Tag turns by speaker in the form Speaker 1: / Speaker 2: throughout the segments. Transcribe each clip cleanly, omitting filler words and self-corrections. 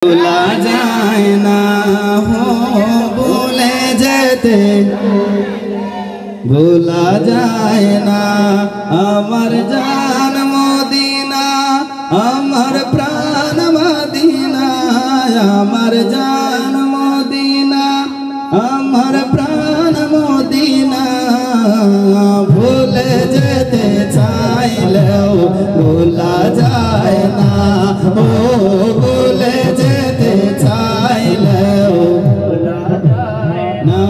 Speaker 1: भूला जाए ना हो भूले जेते भूला जाए ना अमर जान मदीना अमर प्राण मदीना अमर जान मदीना अमर प्राण मदीना भूले जेते चाइलेও भूला जाए ना हो भूले जेते चाइलेও ना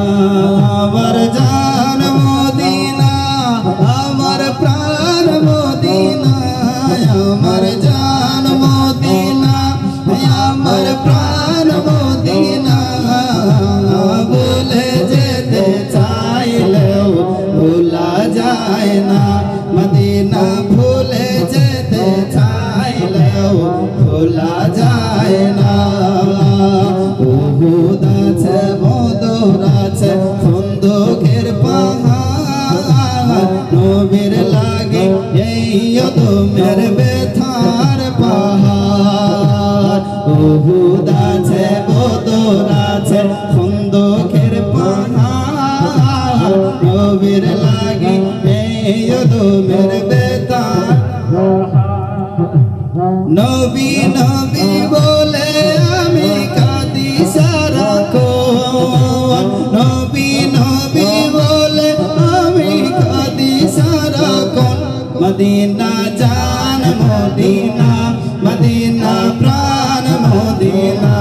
Speaker 1: अमर जान मदीना अमर प्राण मदीना अमर जान मदीना अमर प्राण मदीना भूले जेते चाइलेও भूला जाए ना मदीना भूले जेते चाइलेও भूला जाए ना उहुद আছে বদর আছে খন্দকের পাহাড় নবীর লাগে এই অদমের ব্যথার পাহাড় উহুদ আছে বদর আছে খন্দকের পাহাড় নবীর লাগে এই অদমের ব্যথার নবী নবী বলে আমি কাঁদি সারাক্ষণ নবী নবী বলে আমি কাঁদি সারাক্ষণ মদিনা জান মদিনা মদিনা প্রাণ মদিনা